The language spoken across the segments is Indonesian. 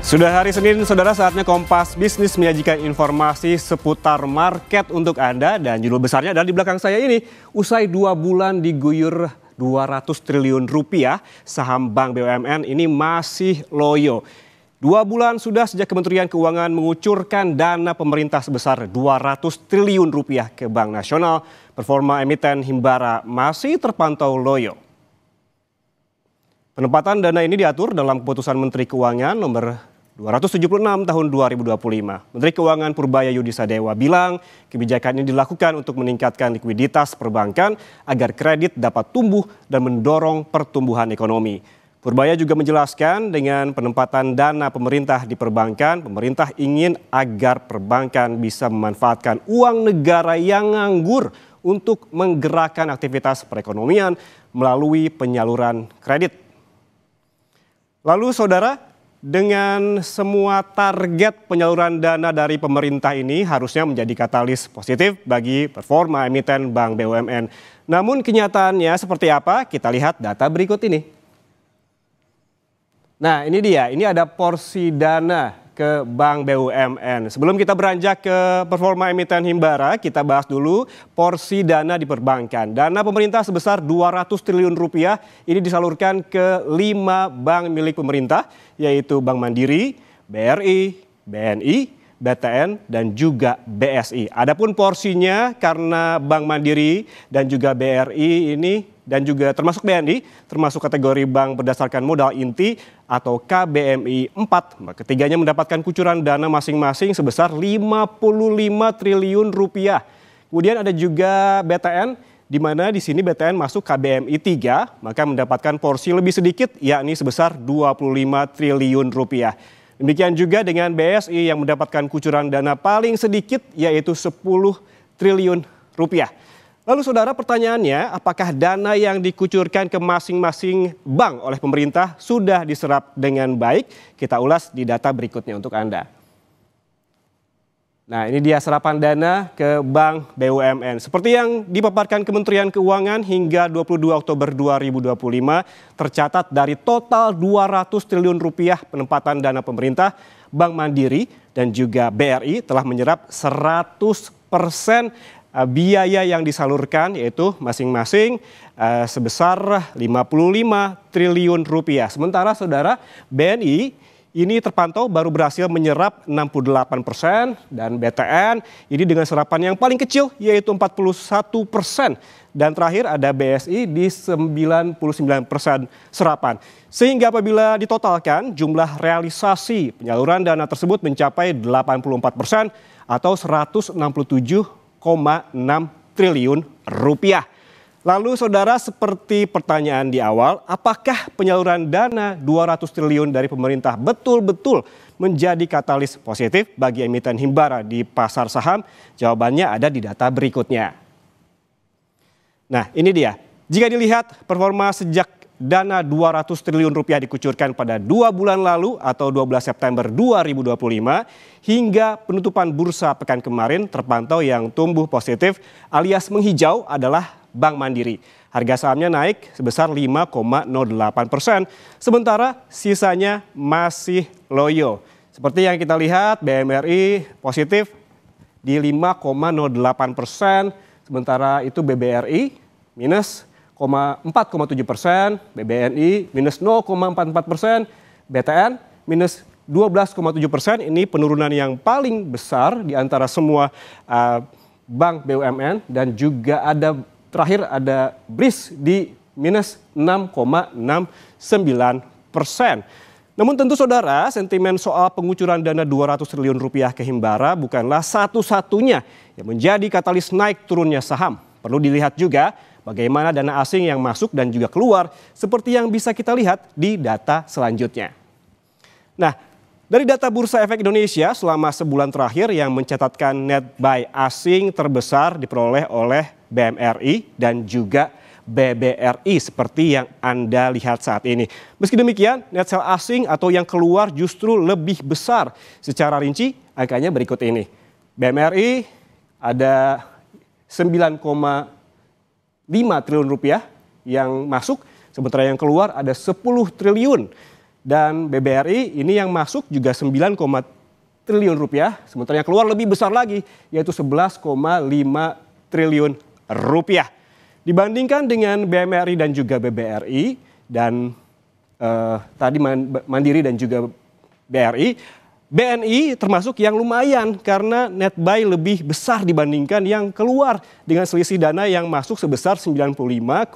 Sudah hari Senin, saudara, saatnya Kompas Bisnis menyajikan informasi seputar market untuk Anda. Dan judul besarnya adalah di belakang saya ini. Usai 2 bulan diguyur 200 triliun rupiah, saham Bank BUMN ini masih loyo. 2 bulan sudah sejak Kementerian Keuangan mengucurkan dana pemerintah sebesar 200 triliun rupiah ke Bank Nasional. Performa emiten Himbara masih terpantau loyo. Penempatan dana ini diatur dalam keputusan Menteri Keuangan nomor 276 tahun 2025. Menteri Keuangan Purbaya Yudisadewa bilang kebijakan ini dilakukan untuk meningkatkan likuiditas perbankan agar kredit dapat tumbuh dan mendorong pertumbuhan ekonomi. Purbaya juga menjelaskan dengan penempatan dana pemerintah di perbankan, pemerintah ingin agar perbankan bisa memanfaatkan uang negara yang nganggur untuk menggerakkan aktivitas perekonomian melalui penyaluran kredit. Lalu saudara, dengan semua target penyaluran dana dari pemerintah ini harusnya menjadi katalis positif bagi performa emiten Bank BUMN. Namun kenyataannya seperti apa? Kita lihat data berikut ini. Nah, ini dia, ini ada porsi dana ke Bank BUMN. Sebelum kita beranjak ke performa emiten Himbara, kita bahas dulu porsi dana di perbankan. Dana pemerintah sebesar 200 triliun rupiah ini disalurkan ke 5 bank milik pemerintah, yaitu Bank Mandiri, BRI, BNI, BTN, dan juga BSI. Adapun porsinya karena Bank Mandiri dan juga BRI ini dan juga termasuk BNI, termasuk kategori bank berdasarkan modal inti atau KBMI 4. Ketiganya mendapatkan kucuran dana masing-masing sebesar 55 triliun rupiah. Kemudian ada juga BTN, di mana di sini BTN masuk KBMI 3, maka mendapatkan porsi lebih sedikit, yakni sebesar 25 triliun rupiah. Demikian juga dengan BSI yang mendapatkan kucuran dana paling sedikit, yaitu 10 triliun rupiah. Lalu saudara, pertanyaannya, apakah dana yang dikucurkan ke masing-masing bank oleh pemerintah sudah diserap dengan baik? Kita ulas di data berikutnya untuk Anda. Nah, ini dia serapan dana ke Bank BUMN. Seperti yang dipaparkan Kementerian Keuangan hingga 22 Oktober 2025, tercatat dari total 200 triliun rupiah penempatan dana pemerintah, Bank Mandiri dan juga BRI telah menyerap 100% biaya yang disalurkan, yaitu masing-masing sebesar 55 triliun rupiah. Sementara saudara, BNI ini terpantau baru berhasil menyerap 68% dan BTN ini dengan serapan yang paling kecil, yaitu 41%. Dan terakhir ada BSI di 99% serapan. Sehingga apabila ditotalkan, jumlah realisasi penyaluran dana tersebut mencapai 84% atau 167,6 triliun rupiah. Lalu saudara, seperti pertanyaan di awal, apakah penyaluran dana 200 triliun dari pemerintah betul-betul menjadi katalis positif bagi emiten Himbara di pasar saham? Jawabannya ada di data berikutnya. Nah, ini dia. Jika dilihat performa sejak dana 200 triliun rupiah dikucurkan pada 2 bulan lalu atau 12 September 2025 hingga penutupan bursa pekan kemarin, terpantau yang tumbuh positif alias menghijau adalah Bank Mandiri. Harga sahamnya naik sebesar 5,08%, sementara sisanya masih loyo. Seperti yang kita lihat, BMRI positif di 5,08%, sementara itu BBRI minus 4,7%, BBNI minus 0,44%, BTN minus 12,7%. Ini penurunan yang paling besar di antara semua bank BUMN, dan juga terakhir ada BRIS di minus 6,69%. Namun tentu saudara, sentimen soal pengucuran dana 200 triliun rupiah ke Himbara bukanlah satu-satunya yang menjadi katalis naik turunnya saham. Perlu dilihat juga bagaimana dana asing yang masuk dan juga keluar, seperti yang bisa kita lihat di data selanjutnya. Nah, dari data Bursa Efek Indonesia selama sebulan terakhir yang mencatatkan net buy asing terbesar diperoleh oleh BMRI dan juga BBRI seperti yang Anda lihat saat ini. Meski demikian, net sell asing atau yang keluar justru lebih besar. Secara rinci, angkanya berikut ini. BMRI ada 9,5 triliun rupiah yang masuk, sementara yang keluar ada 10 triliun. Dan BBRI ini yang masuk juga 9, triliun rupiah, sementara yang keluar lebih besar lagi yaitu 11,5 triliun rupiah. Dibandingkan dengan BMRI dan juga BBRI dan tadi Mandiri dan juga BRI, BNI termasuk yang lumayan karena net buy lebih besar dibandingkan yang keluar dengan selisih dana yang masuk sebesar 95,8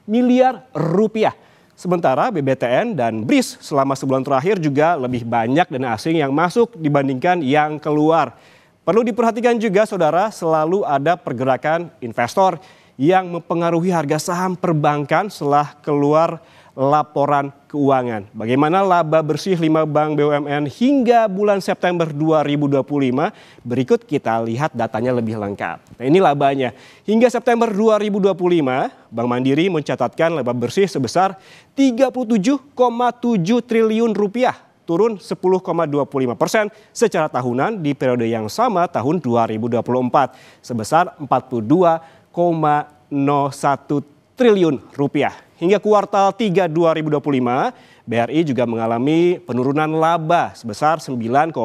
miliar rupiah. Sementara BBTN dan BRIS selama sebulan terakhir juga lebih banyak dana asing yang masuk dibandingkan yang keluar. Perlu diperhatikan juga saudara, selalu ada pergerakan investor yang mempengaruhi harga saham perbankan setelah keluar laporan keuangan. Bagaimana laba bersih 5 bank BUMN hingga bulan September 2025? Berikut kita lihat datanya lebih lengkap. Nah, ini labanya. Hingga September 2025, Bank Mandiri mencatatkan laba bersih sebesar 37,7 triliun rupiah, turun 10,25% secara tahunan di periode yang sama tahun 2024, sebesar 42,01 triliun rupiah. Hingga kuartal 3 2025, BRI juga mengalami penurunan laba sebesar 9,01%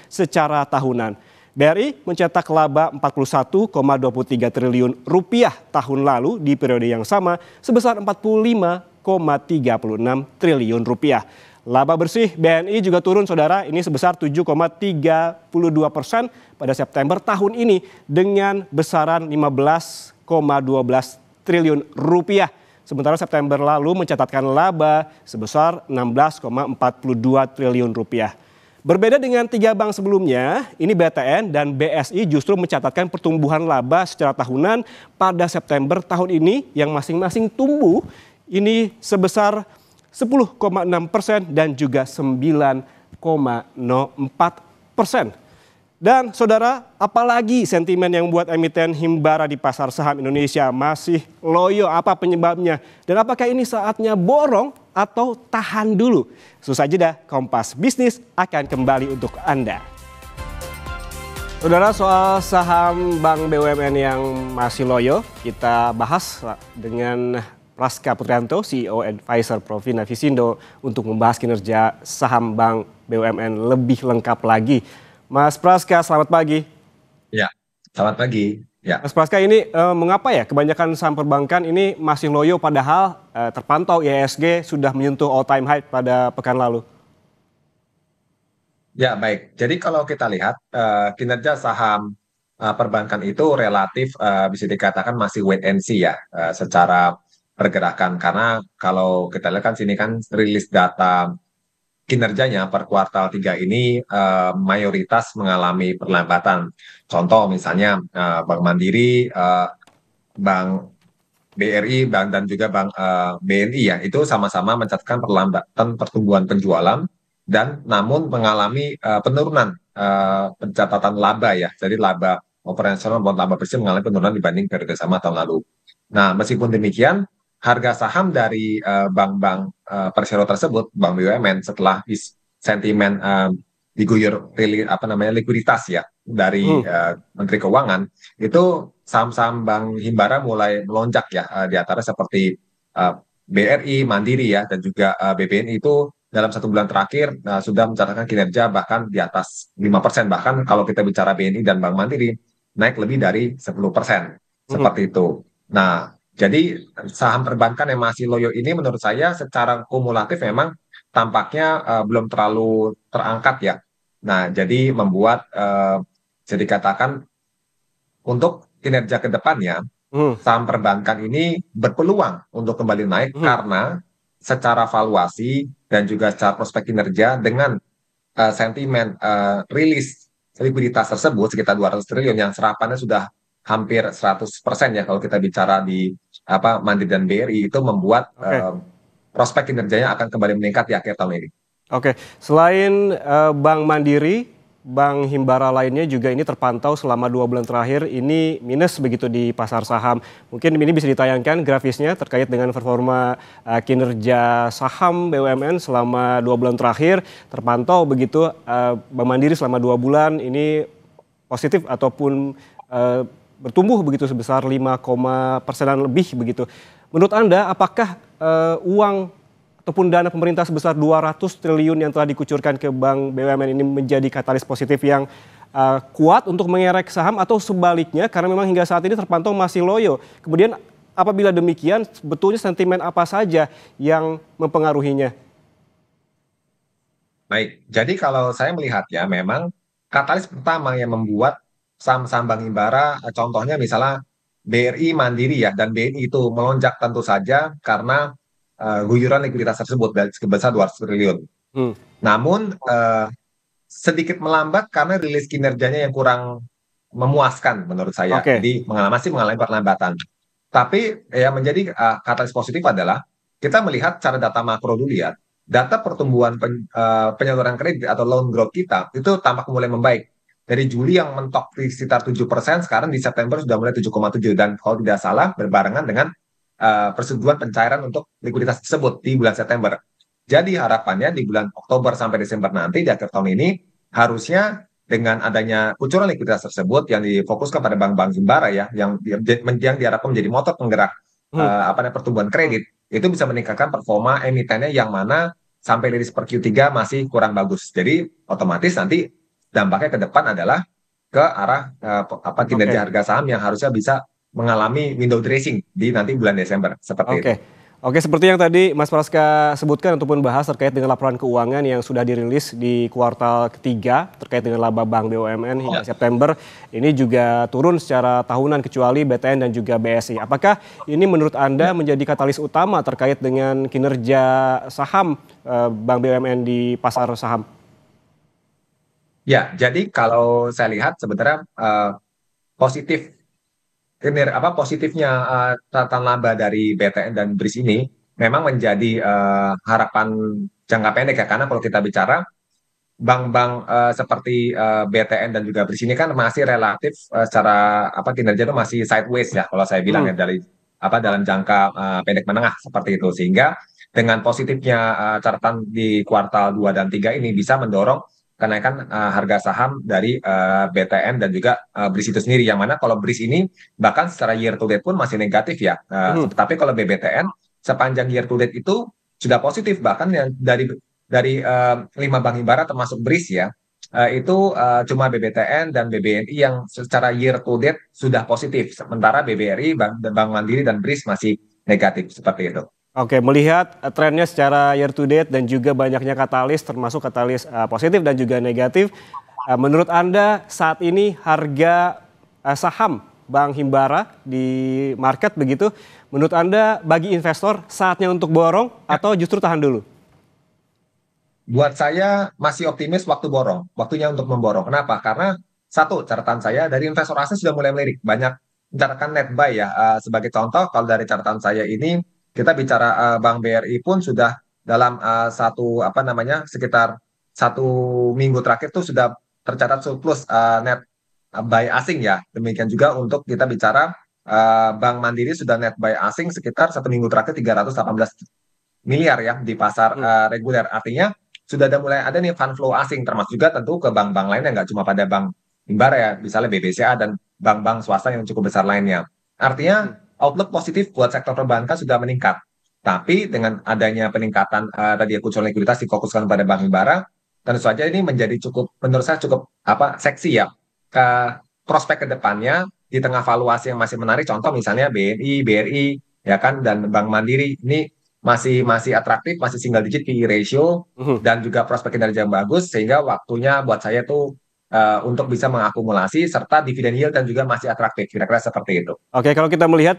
secara tahunan. BRI mencetak laba 41,23 triliun rupiah tahun lalu di periode yang sama sebesar 45,36 triliun rupiah. Laba bersih BNI juga turun saudara, ini sebesar 7,32% pada September tahun ini dengan besaran 15,12 triliun rupiah. Sementara September lalu mencatatkan laba sebesar 16,42 triliun rupiah. Berbeda dengan 3 bank sebelumnya, ini BTN dan BSI justru mencatatkan pertumbuhan laba secara tahunan pada September tahun ini yang masing-masing tumbuh ini sebesar 10,6% dan juga 9,04%. Dan saudara, apalagi sentimen yang membuat emiten Himbara di pasar saham Indonesia masih loyo? Apa penyebabnya? Dan apakah ini saatnya borong atau tahan dulu? Susah jeda, Kompas Bisnis akan kembali untuk Anda. Saudara, soal saham Bank BUMN yang masih loyo, kita bahas dengan Praska Putrianto, CEO Advisor Provina Visindo untuk membahas kinerja saham Bank BUMN lebih lengkap lagi. Mas Praska, selamat pagi. Ya, selamat pagi. Ya. Mas Praska, ini mengapa ya kebanyakan saham perbankan ini masih loyo padahal terpantau IHSG sudah menyentuh all time high pada pekan lalu? Ya, baik. Jadi kalau kita lihat kinerja saham perbankan itu relatif bisa dikatakan masih wait and see ya secara pergerakan. Karena kalau kita lihat kan sini kan rilis data kinerjanya per kuartal 3 ini mayoritas mengalami perlambatan. Contoh misalnya Bank Mandiri, Bank BRI, dan juga Bank BNI ya, itu sama-sama mencatatkan perlambatan pertumbuhan penjualan dan namun mengalami penurunan pencatatan laba ya. Jadi laba operasional maupun laba bersih mengalami penurunan dibanding periode sama tahun lalu. Nah, meskipun demikian, harga saham dari bank-bank persero tersebut, bank BUMN setelah sentimen diguyur likuiditas ya dari Menteri Keuangan, itu saham-saham Bank Himbara mulai melonjak ya di antara seperti BRI, Mandiri ya dan juga BBNI itu dalam 1 bulan terakhir sudah mencatatkan kinerja bahkan di atas 5%, bahkan kalau kita bicara BNI dan Bank Mandiri naik lebih dari 10%, seperti itu. Nah, jadi saham perbankan yang masih loyo ini menurut saya secara kumulatif memang tampaknya belum terlalu terangkat ya. Nah, jadi membuat bisa dikatakan untuk kinerja ke depannya saham perbankan ini berpeluang untuk kembali naik karena secara valuasi dan juga secara prospek kinerja dengan sentimen rilis likuiditas tersebut sekitar 200 triliun yang serapannya sudah hampir 100% ya kalau kita bicara di Mandiri dan BRI, itu membuat prospek kinerjanya akan kembali meningkat di akhir tahun ini. Oke, selain Bank Mandiri, bank Himbara lainnya juga ini terpantau selama 2 bulan terakhir ini minus begitu di pasar saham. Mungkin ini bisa ditayangkan grafisnya terkait dengan performa kinerja saham BUMN selama 2 bulan terakhir. Terpantau begitu Bank Mandiri selama 2 bulan ini positif ataupun bertumbuh begitu sebesar 5%-an lebih begitu. Menurut Anda apakah uang ataupun dana pemerintah sebesar 200 triliun yang telah dikucurkan ke Bank BUMN ini menjadi katalis positif yang kuat untuk mengerek saham, atau sebaliknya karena memang hingga saat ini terpantau masih loyo. Kemudian apabila demikian, sebetulnya sentimen apa saja yang mempengaruhinya? Baik, jadi kalau saya melihat ya, memang katalis pertama yang membuat saham-saham Bank Himbara, contohnya misalnya BRI Mandiri ya, dan BNI itu melonjak tentu saja karena guyuran likuiditas tersebut dari sebesar 200 triliun. Hmm. Namun sedikit melambat karena rilis kinerjanya yang kurang memuaskan menurut saya. Oke, Jadi masih mengalami perlambatan. Tapi yang menjadi katalis positif adalah kita melihat cara data makro dulu ya. Data pertumbuhan penyaluran kredit atau loan growth kita itu tampak mulai membaik. Dari Juli yang mentok di sekitar 7%, sekarang di September sudah mulai 7,7. Dan kalau tidak salah berbarengan dengan persetujuan pencairan untuk likuiditas tersebut di bulan September. Jadi harapannya di bulan Oktober sampai Desember nanti di akhir tahun ini harusnya dengan adanya kucuran likuiditas tersebut yang difokuskan pada bank-bank himbara ya, yang diharapkan menjadi motor penggerak pertumbuhan kredit, itu bisa meningkatkan performa emitennya yang mana sampai rilis per Q3 masih kurang bagus. Jadi otomatis nanti dampaknya ke depan adalah ke arah kinerja oke. harga saham yang harusnya bisa mengalami window dressing di nanti bulan Desember seperti itu. Oke. Oke, seperti yang tadi Mas Praska sebutkan ataupun bahas terkait dengan laporan keuangan yang sudah dirilis di kuartal ketiga terkait dengan laba Bank BUMN hingga September, ini juga turun secara tahunan kecuali BTN dan juga BSI. Apakah ini menurut Anda menjadi katalis utama terkait dengan kinerja saham Bank BUMN di pasar saham? Ya, jadi kalau saya lihat sebenarnya positif positifnya catatan laba dari BTN dan BRIS ini memang menjadi harapan jangka pendek ya, karena kalau kita bicara bank-bank seperti BTN dan juga BRIS ini kan masih relatif secara kinerja itu masih sideways ya kalau saya bilang Hmm. ya, dari dalam jangka pendek menengah seperti itu, sehingga dengan positifnya catatan di kuartal 2 dan 3 ini bisa mendorong kenaikan harga saham dari BTN dan juga BRIS itu sendiri, yang mana kalau BRIS ini bahkan secara year to date pun masih negatif ya. Tetapi kalau BBTN sepanjang year to date itu sudah positif, bahkan yang dari 5 bank himbara termasuk BRIS ya, itu cuma BBTN dan BBNI yang secara year to date sudah positif, sementara BBRI, Bank Mandiri dan BRIS masih negatif seperti itu. Oke, melihat trennya secara year to date dan juga banyaknya katalis termasuk katalis positif dan juga negatif, menurut Anda saat ini harga saham Bank Himbara di market begitu, menurut Anda bagi investor saatnya untuk borong atau justru tahan dulu? Buat saya masih optimis waktunya untuk memborong. Kenapa? Karena satu, catatan saya dari investor asing sudah mulai melirik, banyak mencatatkan net buy ya. Sebagai contoh, kalau dari catatan saya ini, kita bicara Bank BRI pun sudah dalam sekitar 1 minggu terakhir tuh sudah tercatat surplus net buy asing ya. Demikian juga untuk kita bicara Bank Mandiri sudah net buy asing sekitar 1 minggu terakhir 318 miliar ya di pasar Hmm. reguler. Artinya sudah mulai ada nih fund flow asing, termasuk juga tentu ke bank-bank lainnya, nggak cuma pada Bank Himbara ya, misalnya BBCA dan bank-bank swasta yang cukup besar lainnya. Artinya outlook positif buat sektor perbankan sudah meningkat. Tapi dengan adanya peningkatan tadi kucuran likuiditas difokuskan pada Bank Himbara, tentu saja ini menjadi menurut saya cukup seksi ya ke prospek ke depannya di tengah valuasi yang masih menarik. Contoh misalnya BNI, BRI, ya kan, dan Bank Mandiri ini masih atraktif, masih single digit PE ratio Mhm. dan juga prospek kinerja yang bagus, sehingga waktunya buat saya tuh untuk bisa mengakumulasi serta dividen yield dan juga masih atraktif, kira-kira seperti itu. Oke, kalau kita melihat,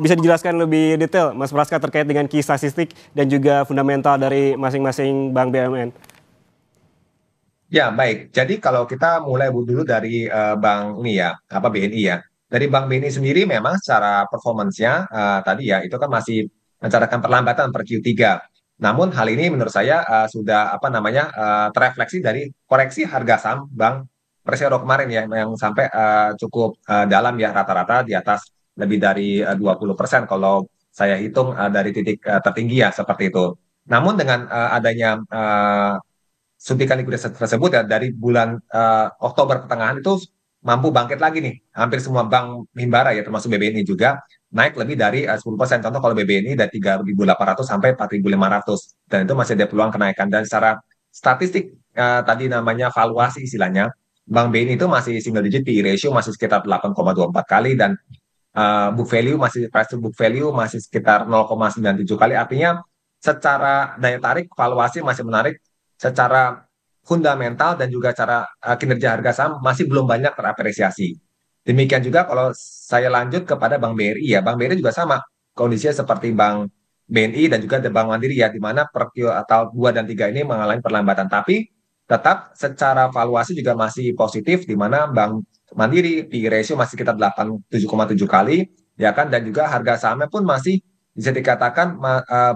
bisa dijelaskan lebih detail Mas Praska terkait dengan key statistik dan juga fundamental dari masing-masing bank BUMN? Ya, baik. Jadi kalau kita mulai dulu dari bank ini ya, BNI ya. Dari bank BNI sendiri memang secara performance-nya tadi ya, itu kan masih mencatatkan perlambatan per Q3. Namun hal ini menurut saya sudah terefleksi dari koreksi harga saham Bank Persero kemarin ya, yang sampai cukup dalam ya, rata-rata di atas lebih dari 20% kalau saya hitung dari titik tertinggi ya, seperti itu. Namun dengan adanya suntikan likuiditas tersebut ya, dari bulan Oktober pertengahan itu mampu bangkit lagi nih hampir semua bank himbara ya, termasuk BBNI juga, naik lebih dari 10%. Contoh kalau BBNI dari 3.800 sampai 4.500 dan itu masih ada peluang kenaikan. Dan secara statistik tadi namanya valuasi istilahnya, Bank BNI itu masih single digit PE ratio masih sekitar 8,24 kali dan book value masih price to book value masih sekitar 0,97 kali. Artinya secara daya tarik valuasi masih menarik, secara fundamental dan juga cara kinerja harga saham masih belum banyak terapresiasi. Demikian juga kalau saya lanjut kepada Bank BRI ya, Bank BRI juga sama kondisinya seperti Bank BNI dan juga Bank Mandiri ya, di mana per atau 2 dan 3 ini mengalami perlambatan. Tapi tetap secara valuasi juga masih positif, di mana Bank Mandiri PE ratio masih sekitar 7,7 kali, ya kan, dan juga harga sahamnya pun masih bisa dikatakan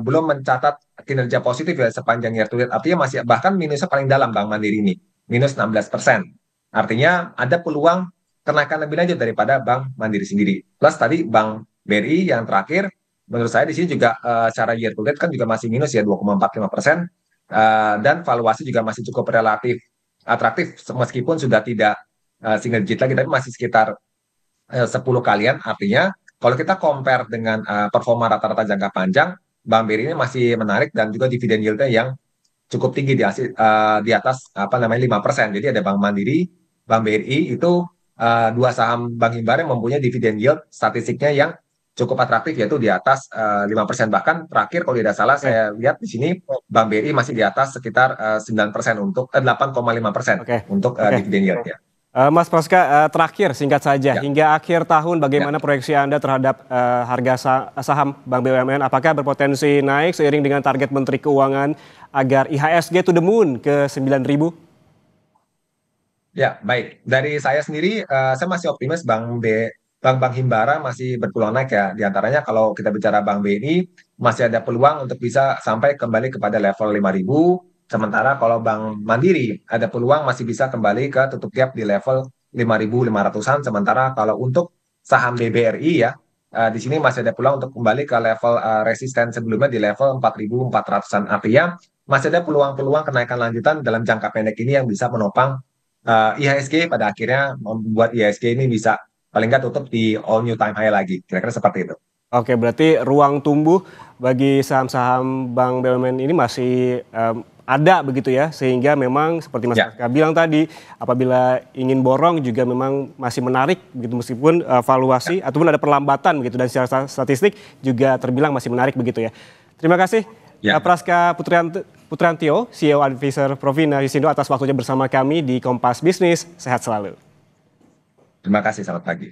belum mencatat kinerja positif ya sepanjang year to date. Artinya masih bahkan minusnya paling dalam Bank Mandiri ini, minus 16%. Artinya ada peluang kenaikan lebih lanjut daripada Bank Mandiri sendiri. Plus tadi Bank BRI yang terakhir, menurut saya di sini juga secara year to date kan juga masih minus ya 2,45%, dan valuasi juga masih cukup relatif atraktif meskipun sudah tidak single digit lagi, tapi masih sekitar 10 kalian. Artinya kalau kita compare dengan performa rata-rata jangka panjang, Bank BRI ini masih menarik dan juga dividen yieldnya yang cukup tinggi di atas apa namanya 5%. Jadi ada Bank Mandiri, Bank BRI itu dua saham Bank Himbara yang mempunyai dividen yield statistiknya yang cukup atraktif yaitu di atas 5%. Bahkan terakhir kalau tidak salah Oke, saya lihat di sini Bank BRI masih di atas sekitar 9% untuk 8,5% oke, untuk oke. dividen yield ya. Mas Praska, terakhir singkat saja, Ya, hingga akhir tahun ya. bagaimana proyeksi Anda terhadap harga saham Bank BUMN? Apakah berpotensi naik seiring dengan target Menteri Keuangan agar IHSG to the moon ke 9.000? Ya, baik. Dari saya sendiri, saya masih optimis Bank Himbara masih berpeluang naik ya. Di antaranya kalau kita bicara Bank BNI, masih ada peluang untuk bisa sampai kembali kepada level 5.000. Sementara kalau Bank Mandiri, ada peluang masih bisa kembali ke tutup gap di level 5.500-an. Sementara kalau untuk saham BBRI ya, di sini masih ada peluang untuk kembali ke level resisten sebelumnya di level 4.400-an. Artinya masih ada peluang-peluang kenaikan lanjutan dalam jangka pendek ini yang bisa menopang IHSG pada akhirnya membuat IHSG ini bisa paling nggak tutup di all new time high lagi. Kira-kira seperti itu. Oke, berarti ruang tumbuh bagi saham-saham Bank BUMN ini masih ada begitu ya, sehingga memang seperti Mas Ya, Praska bilang tadi, apabila ingin borong juga memang masih menarik begitu meskipun valuasi ataupun ada perlambatan begitu dan secara statistik juga terbilang masih menarik begitu ya. Terima kasih ya. Praska Putrantio, CEO Advisor Provina Yusindo atas waktunya bersama kami di Kompas Bisnis. Sehat selalu. Terima kasih. Selamat pagi.